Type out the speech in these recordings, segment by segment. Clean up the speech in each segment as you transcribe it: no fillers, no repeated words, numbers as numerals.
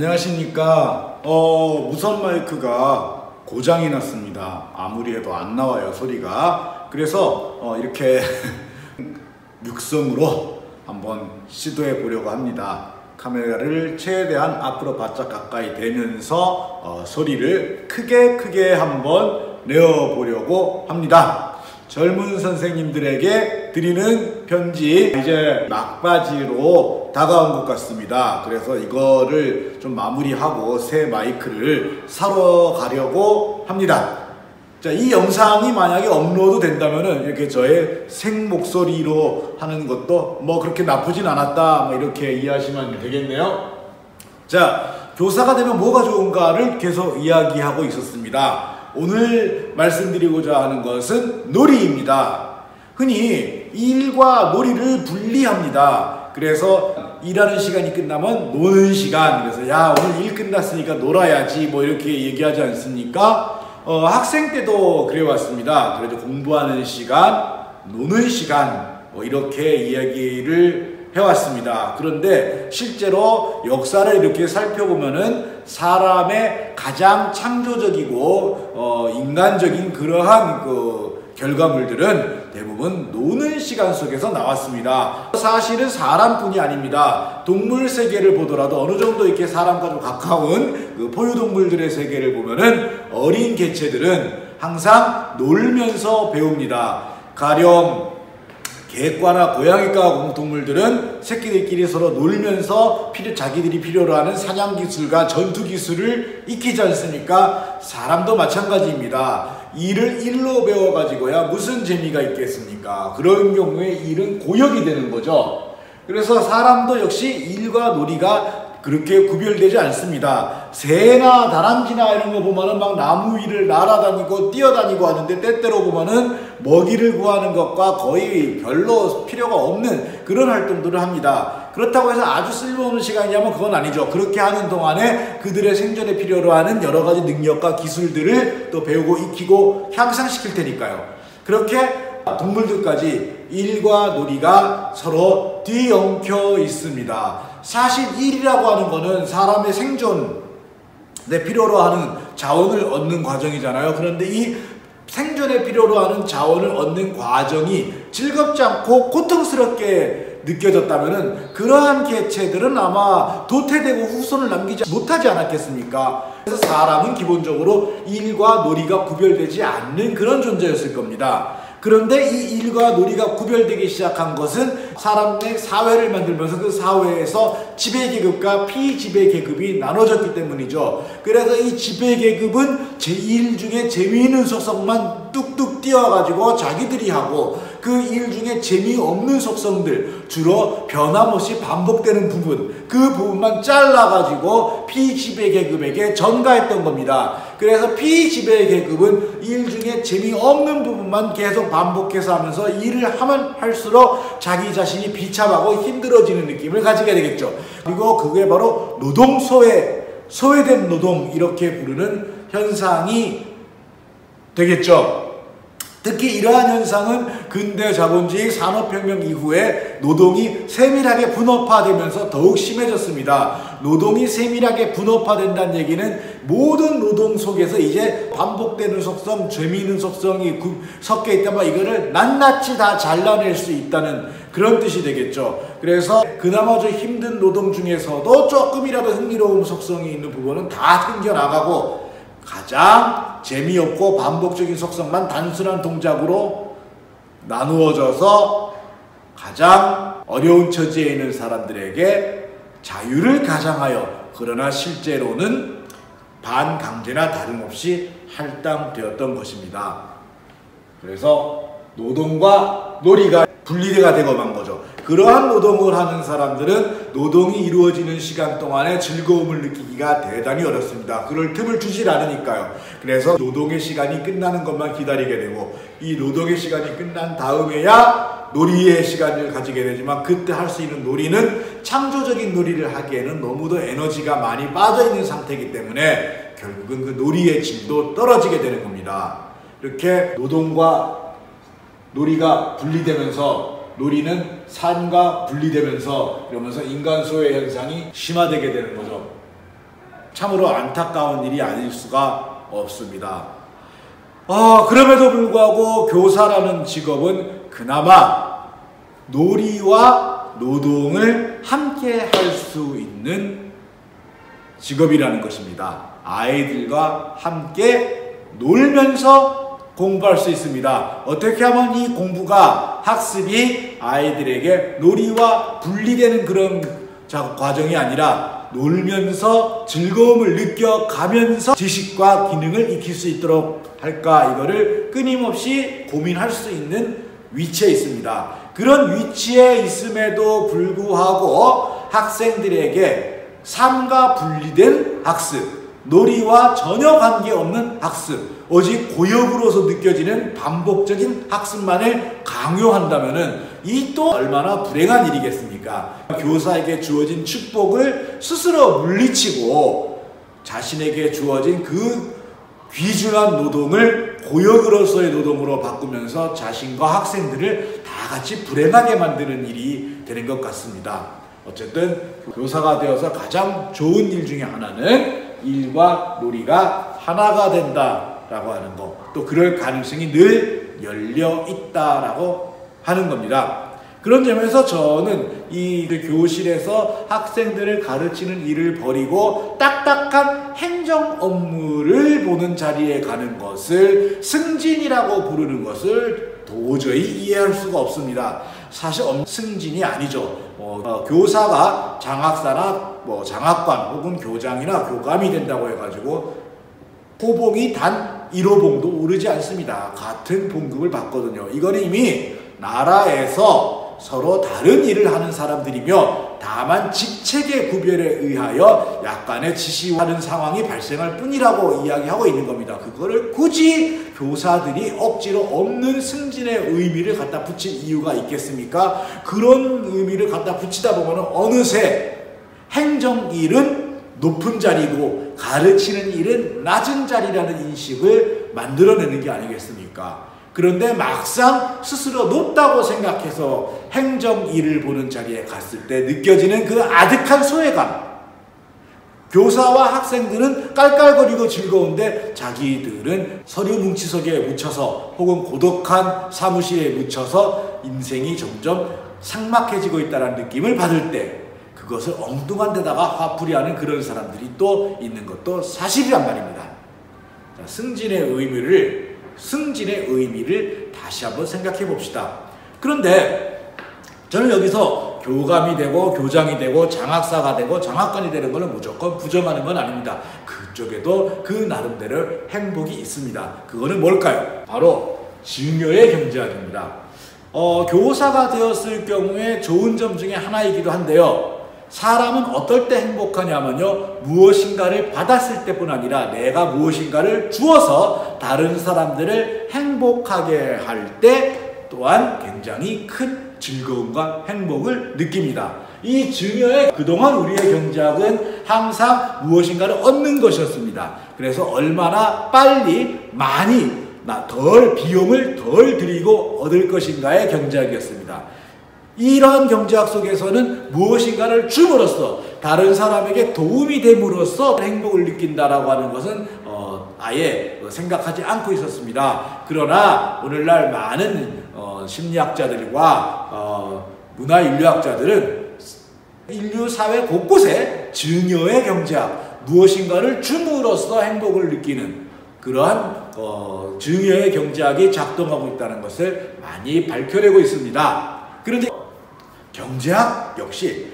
안녕하십니까. 무선 마이크가 고장이 났습니다. 아무리 해도 안 나와요, 소리가. 그래서 이렇게 육성으로 한번 시도해 보려고 합니다. 카메라를 최대한 앞으로 바짝 가까이 대면서 소리를 크게 한번 내어 보려고 합니다. 젊은 선생님들에게 드리는 편지, 이제 막바지로 다가온 것 같습니다. 그래서 이거를 좀 마무리하고 새 마이크를 사러 가려고 합니다. 자, 이 영상이 만약에 업로드 된다면은 이렇게 저의 생 목소리로 하는 것도 뭐 그렇게 나쁘진 않았다, 뭐 이렇게 이해하시면 되겠네요. 자, 교사가 되면 뭐가 좋은가를 계속 이야기하고 있었습니다. 오늘 말씀드리고자 하는 것은 놀이입니다. 흔히 일과 놀이를 분리합니다. 그래서 일하는 시간이 끝나면 노는 시간, 그래서 야, 오늘 일 끝났으니까 놀아야지, 뭐 이렇게 얘기하지 않습니까? 학생 때도 그래왔습니다. 그래서 공부하는 시간, 노는 시간, 이렇게 이야기를 해왔습니다. 그런데 실제로 역사를 이렇게 살펴보면은 사람의 가장 창조적이고 인간적인 그러한 결과물들은 대부분 노는 시간 속에서 나왔습니다. 사실은 사람뿐이 아닙니다. 동물 세계를 보더라도 어느 정도 이렇게 사람과 좀 가까운 포유동물들의 세계를 보면은 어린 개체들은 항상 놀면서 배웁니다. 가령 개과나 고양이과 동물들은 새끼들끼리 서로 놀면서 자기들이 필요로 하는 사냥 기술과 전투 기술을 익히지 않습니까? 사람도 마찬가지입니다. 일을 일로 배워가지고야 무슨 재미가 있겠습니까? 그런 경우에 일은 고역이 되는 거죠. 그래서 사람도 역시 일과 놀이가 그렇게 구별되지 않습니다. 새나 다람쥐나 이런 거 보면은 막 나무 위를 날아다니고 뛰어다니고 하는데, 때때로 보면은 먹이를 구하는 것과 거의 별로 필요가 없는 그런 활동들을 합니다. 그렇다고 해서 아주 쓸모없는 시간이냐면 그건 아니죠. 그렇게 하는 동안에 그들의 생존에 필요로 하는 여러 가지 능력과 기술들을 또 배우고 익히고 향상시킬 테니까요. 그렇게 동물들까지 일과 놀이가 서로 뒤엉켜 있습니다. 사실 일이라고 하는 거는 사람의 생존에 필요로 하는 자원을 얻는 과정이잖아요. 그런데 이 생존에 필요로 하는 자원을 얻는 과정이 즐겁지 않고 고통스럽게 느껴졌다면은 그러한 개체들은 아마 도태되고 후손을 남기지 못하지 않았겠습니까? 그래서 사람은 기본적으로 일과 놀이가 구별되지 않는 그런 존재였을 겁니다. 그런데 이 일과 놀이가 구별되기 시작한 것은 사람의 사회를 만들면서 그 사회에서 지배계급과 피지배계급이 나눠졌기 때문이죠. 그래서 이 지배계급은 일 중에 재미있는 속성만 뚝뚝 띄워가지고 자기들이 하고, 그 일 중에 재미없는 속성들, 주로 변함없이 반복되는 부분, 그 부분만 잘라가지고 피지배계급에게 전가했던 겁니다. 그래서 피지배계급은 일 중에 재미없는 부분만 계속 반복해서 하면서 일을 하면 할수록 자기 자신이 비참하고 힘들어지는 느낌을 가지게 되겠죠. 그리고 그게 바로 소외된 노동, 이렇게 부르는 현상이 되겠죠. 특히 이러한 현상은 근대 자본주의 산업혁명 이후에 노동이 세밀하게 분업화되면서 더욱 심해졌습니다. 노동이 세밀하게 분업화된다는 얘기는 모든 노동 속에서 이제 반복되는 속성, 재미있는 속성이 섞여 있다면 이거를 낱낱이 다 잘라낼 수 있다는 그런 뜻이 되겠죠. 그래서 그나마 좀 힘든 노동 중에서도 조금이라도 흥미로운 속성이 있는 부분은 다 튕겨나가고, 가장 재미없고 반복적인 속성만 단순한 동작으로 나누어져서 가장 어려운 처지에 있는 사람들에게 자유를 가장하여, 그러나 실제로는 반강제나 다름없이 할당되었던 것입니다. 그래서 노동과 놀이가 분리가 되고 만 거죠. 그러한 노동을 하는 사람들은 노동이 이루어지는 시간 동안에 즐거움을 느끼기가 대단히 어렵습니다. 그럴 틈을 주질 않으니까요. 그래서 노동의 시간이 끝나는 것만 기다리게 되고, 이 노동의 시간이 끝난 다음에야 놀이의 시간을 가지게 되지만, 그때 할 수 있는 놀이는 창조적인 놀이를 하기에는 너무도 에너지가 많이 빠져있는 상태이기 때문에 결국은 그 놀이의 질도 떨어지게 되는 겁니다. 이렇게 노동과 놀이가 분리되면서, 놀이는 삶과 분리되면서, 이러면서 인간 소외 현상이 심화되게 되는 거죠. 참으로 안타까운 일이 아닐 수가 없습니다. 그럼에도 불구하고 교사라는 직업은 그나마 놀이와 노동을 함께 할 수 있는 직업이라는 것입니다. 아이들과 함께 놀면서 공부할 수 있습니다. 어떻게 하면 이 공부가, 학습이 아이들에게 놀이와 분리되는 그런 과정이 아니라 놀면서 즐거움을 느껴가면서 지식과 기능을 익힐 수 있도록 할까, 이거를 끊임없이 고민할 수 있는 위치에 있습니다. 그런 위치에 있음에도 불구하고 학생들에게 삶과 분리된 학습, 놀이와 전혀 관계없는 학습, 오직 고역으로서 느껴지는 반복적인 학습만을 강요한다면은 이 또 얼마나 불행한 일이겠습니까? 교사에게 주어진 축복을 스스로 물리치고 자신에게 주어진 그 귀중한 노동을 고역으로서의 노동으로 바꾸면서 자신과 학생들을 다 같이 불행하게 만드는 일이 되는 것 같습니다. 어쨌든 교사가 되어서 가장 좋은 일 중에 하나는 일과 놀이가 하나가 된다라고 하는 거, 또 그럴 가능성이 늘 열려 있다라고 하는 겁니다. 그런 점에서 저는 이 교실에서 학생들을 가르치는 일을 버리고 딱딱한 행정 업무를 보는 자리에 가는 것을 승진이라고 부르는 것을 도저히 이해할 수가 없습니다. 사실 승진이 아니죠. 교사가 장학사나 장학관 혹은 교장이나 교감이 된다고 해가지고 호봉이 단 1호봉도 오르지 않습니다. 같은 봉급을 받거든요. 이거는 이미 나라에서 서로 다른 일을 하는 사람들이며 다만 직책의 구별에 의하여 약간의 지시하는 상황이 발생할 뿐이라고 이야기하고 있는 겁니다. 그거를 굳이 교사들이 억지로 없는 승진의 의미를 갖다 붙일 이유가 있겠습니까? 그런 의미를 갖다 붙이다 보면 어느새 행정일은 높은 자리고 가르치는 일은 낮은 자리라는 인식을 만들어내는 게 아니겠습니까? 그런데 막상 스스로 높다고 생각해서 행정일을 보는 자리에 갔을 때 느껴지는 그 아득한 소외감. 교사와 학생들은 깔깔거리고 즐거운데 자기들은 서류 뭉치석에 묻혀서 혹은 고독한 사무실에 묻혀서 인생이 점점 삭막해지고 있다는 느낌을 받을 때 그것을 엉뚱한 데다가 화풀이하는 그런 사람들이 또 있는 것도 사실이란 말입니다. 자, 승진의 의미를 다시 한번 생각해 봅시다. 그런데 저는 여기서 교감이 되고 교장이 되고 장학사가 되고 장학관이 되는 것을 무조건 부정하는 건 아닙니다. 그쪽에도 그 나름대로 행복이 있습니다. 그거는 뭘까요? 바로 증여의 경제학입니다. 교사가 되었을 경우에 좋은 점 중에 하나이기도 한데요. 사람은 어떨 때 행복하냐면요, 무엇인가를 받았을 때뿐 아니라 내가 무엇인가를 주어서 다른 사람들을 행복하게 할 때 또한 굉장히 큰 즐거움과 행복을 느낍니다. 이 증여의 그동안 우리의 경제학은 항상 무엇인가를 얻는 것이었습니다. 그래서 얼마나 빨리 많이 비용을 덜 들이고 얻을 것인가의 경제학이었습니다. 이러한 경제학 속에서는 무엇인가를 줌으로써 다른 사람에게 도움이 됨으로써 행복을 느낀다라고 하는 것은 아예 생각하지 않고 있었습니다. 그러나 오늘날 많은 심리학자들과 문화인류학자들은 인류 사회 곳곳에 증여의 경제학, 무엇인가를 줌으로써 행복을 느끼는 그러한 증여의 경제학이 작동하고 있다는 것을 많이 밝혀내고 있습니다. 그런데 경제학 역시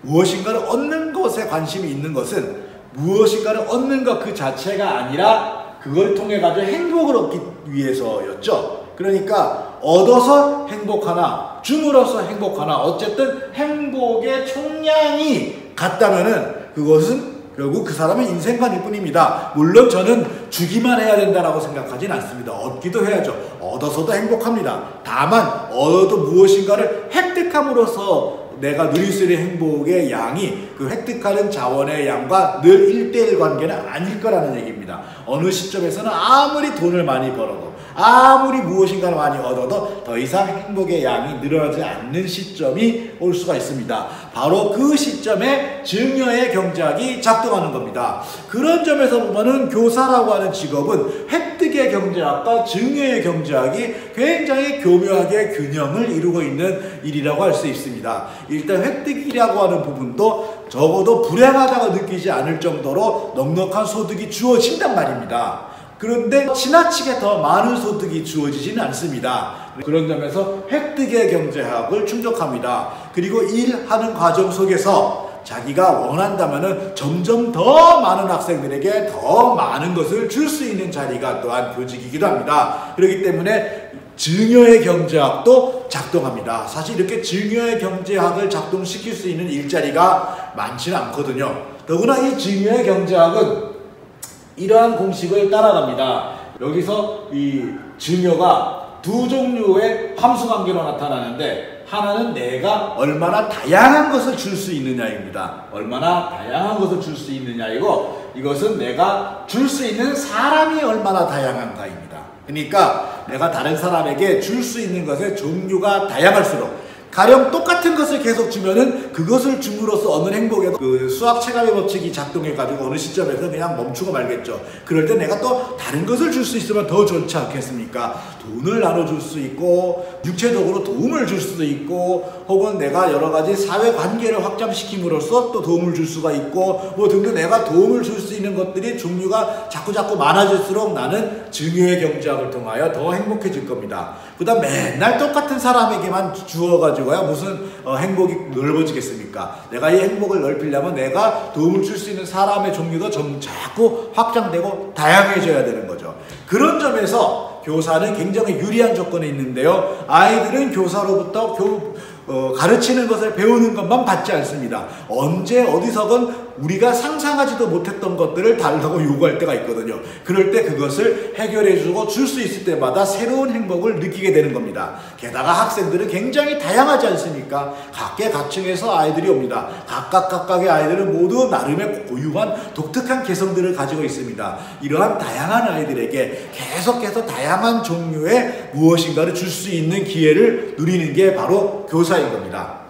무엇인가를 얻는 것에 관심이 있는 것은 무엇인가를 얻는 것 그 자체가 아니라 그걸 통해 가지고 행복을 얻기 위해서였죠. 그러니까 얻어서 행복하나 줌으로써 행복하나 어쨌든 행복의 총량이 같다면은 그것은 결국 그 사람의 인생관일 뿐입니다. 물론 저는 주기만 해야 된다라고 생각하진 않습니다. 얻기도 해야죠. 얻어서도 행복합니다. 다만 얻어도 무엇인가를 획득함으로써 내가 누릴 수 있는 행복의 양이 그 획득하는 자원의 양과 늘 1:1 관계는 아닐 거라는 얘기입니다. 어느 시점에서는 아무리 돈을 많이 벌어도 아무리 무엇인가를 많이 얻어도 더 이상 행복의 양이 늘어나지 않는 시점이 올 수가 있습니다. 바로 그 시점에 증여의 경제학이 작동하는 겁니다. 그런 점에서 보면은 교사라고 하는 직업은 획득의 경제학과 증여의 경제학이 굉장히 교묘하게 균형을 이루고 있는 일이라고 할 수 있습니다. 일단 획득이라고 하는 부분도 적어도 불행하다고 느끼지 않을 정도로 넉넉한 소득이 주어진단 말입니다. 그런데 지나치게 더 많은 소득이 주어지지는 않습니다. 그런 점에서 획득의 경제학을 충족합니다. 그리고 일하는 과정 속에서 자기가 원한다면 점점 더 많은 학생들에게 더 많은 것을 줄 수 있는 자리가 또한 교직이기도 합니다. 그렇기 때문에 증여의 경제학도 작동합니다. 사실 이렇게 증여의 경제학을 작동시킬 수 있는 일자리가 많지는 않거든요. 더구나 이 증여의 경제학은 이러한 공식을 따라갑니다. 여기서 이 증여가 두 종류의 함수관계로 나타나는데, 하나는 내가 얼마나 다양한 것을 줄 수 있느냐입니다. 얼마나 다양한 것을 줄 수 있느냐이고, 이것은 내가 줄 수 있는 사람이 얼마나 다양한가입니다. 그러니까 내가 다른 사람에게 줄 수 있는 것의 종류가 다양할수록, 가령 똑같은 것을 계속 주면은 그것을 줌으로써 얻는 행복에도 그 수학 체감의 법칙이 작동해가지고 어느 시점에서 그냥 멈추고 말겠죠. 그럴 때 내가 또 다른 것을 줄 수 있으면 더 좋지 않겠습니까? 돈을 나눠줄 수 있고, 육체적으로 도움을 줄 수도 있고, 혹은 내가 여러 가지 사회 관계를 확장시킴으로써 또 도움을 줄 수가 있고, 뭐 등등 내가 도움을 줄 수 있는 것들이 종류가 자꾸 많아질수록 나는 증여의 경제학을 통하여 더 행복해질 겁니다. 그 다음 맨날 똑같은 사람에게만 주어가지고야 무슨 행복이 넓어지겠습니까? 내가 이 행복을 넓히려면 내가 도움을 줄 수 있는 사람의 종류도 자꾸 확장되고 다양해져야 되는 거죠. 그런 점에서 교사는 굉장히 유리한 조건에 있는데요. 아이들은 교사로부터 가르치는 것을 배우는 것만 받지 않습니다. 언제 어디서건 우리가 상상하지도 못했던 것들을 달라고 요구할 때가 있거든요. 그럴 때 그것을 해결해주고 줄 수 있을 때마다 새로운 행복을 느끼게 되는 겁니다. 게다가 학생들은 굉장히 다양하지 않습니까? 각계각층에서 아이들이 옵니다. 각각의 아이들은 모두 나름의 고유한 독특한 개성들을 가지고 있습니다. 이러한 다양한 아이들에게 계속해서 다양한 종류의 무엇인가를 줄 수 있는 기회를 누리는 게 바로 교사인 겁니다.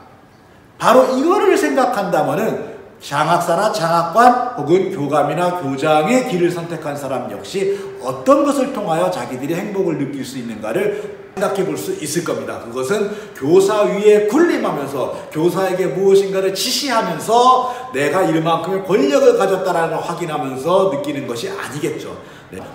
바로 이거를 생각한다면은 장학사나 장학관 혹은 교감이나 교장의 길을 선택한 사람 역시 어떤 것을 통하여 자기들이 행복을 느낄 수 있는가를 생각해 볼 수 있을 겁니다. 그것은 교사 위에 군림하면서 교사에게 무엇인가를 지시하면서 내가 이만큼의 권력을 가졌다라는 걸 확인하면서 느끼는 것이 아니겠죠.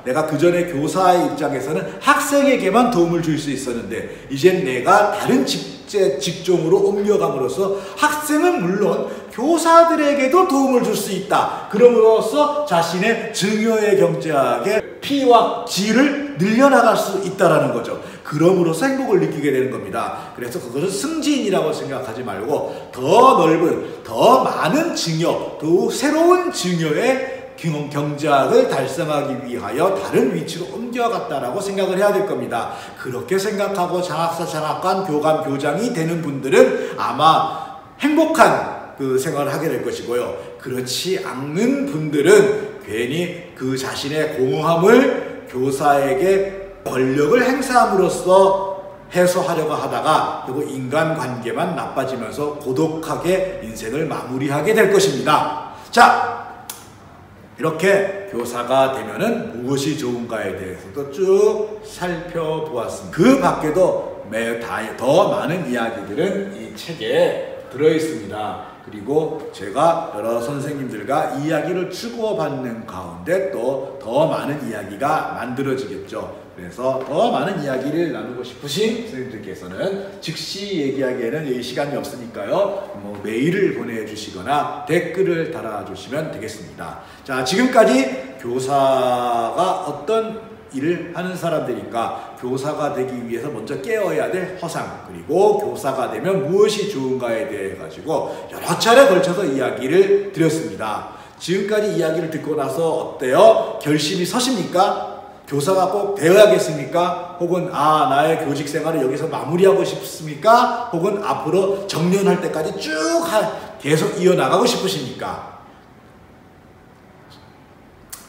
내가 그 전에 교사의 입장에서는 학생에게만 도움을 줄 수 있었는데, 이젠 내가 다른 직종으로 옮겨감으로써 학생은 물론 교사들에게도 도움을 줄 수 있다. 그럼으로써 자신의 증여의 경제학의 피와 질을 늘려나갈 수 있다는 거죠. 그럼으로써 행복을 느끼게 되는 겁니다. 그래서 그것을 승진이라고 생각하지 말고 더 넓은, 더 많은 증여, 또 새로운 증여의 경제학을 달성하기 위하여 다른 위치로 옮겨갔다라고 생각을 해야 될 겁니다. 그렇게 생각하고 장학사, 장학관, 교감, 교장이 되는 분들은 아마 행복한 그 생활을 하게 될 것이고요. 그렇지 않는 분들은 괜히 그 자신의 공허함을 교사에게 권력을 행사함으로써 해소하려고 하다가 결국 인간관계만 나빠지면서 고독하게 인생을 마무리하게 될 것입니다. 자, 이렇게 교사가 되면은 무엇이 좋은가에 대해서도 쭉 살펴보았습니다. 그 밖에도 더 많은 이야기들은 이 책에 들어있습니다. 그리고 제가 여러 선생님들과 이야기를 주고받는 가운데 또 더 많은 이야기가 만들어지겠죠. 그래서 더 많은 이야기를 나누고 싶으신 선생님들께서는 즉시 얘기하기에는 시간이 없으니까요. 메일을 보내주시거나 댓글을 달아주시면 되겠습니다. 자, 지금까지 교사가 어떤 일을 하는 사람들인가, 교사가 되기 위해서 먼저 깨어야 될 허상, 그리고 교사가 되면 무엇이 좋은가에 대해 가지고 여러 차례 걸쳐서 이야기를 드렸습니다. 지금까지 이야기를 듣고 나서 어때요? 결심이 서십니까? 교사가 꼭 되어야겠습니까? 혹은 나의 교직 생활을 여기서 마무리하고 싶습니까? 혹은 앞으로 정년할 때까지 쭉 계속 이어나가고 싶으십니까?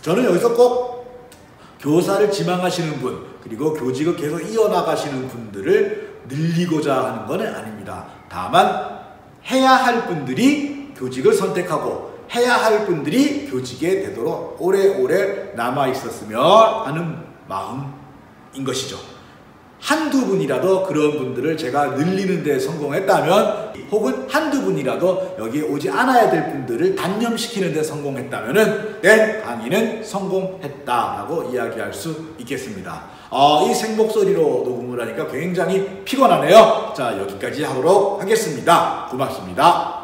저는 여기서 꼭 교사를 지망하시는 분, 그리고 교직을 계속 이어나가시는 분들을 늘리고자 하는 것은 아닙니다. 다만 해야 할 분들이 교직을 선택하고 해야 할 분들이 교직에 되도록 오래오래 남아 있었으면 하는 마음인 것이죠. 한두 분이라도 그런 분들을 제가 늘리는 데 성공했다면, 혹은 한두 분이라도 여기에 오지 않아야 될 분들을 단념시키는 데 성공했다면 내 강의는 성공했다라고 이야기할 수 있겠습니다. 이 생목소리로 녹음을 하니까 굉장히 피곤하네요. 자, 여기까지 하도록 하겠습니다. 고맙습니다.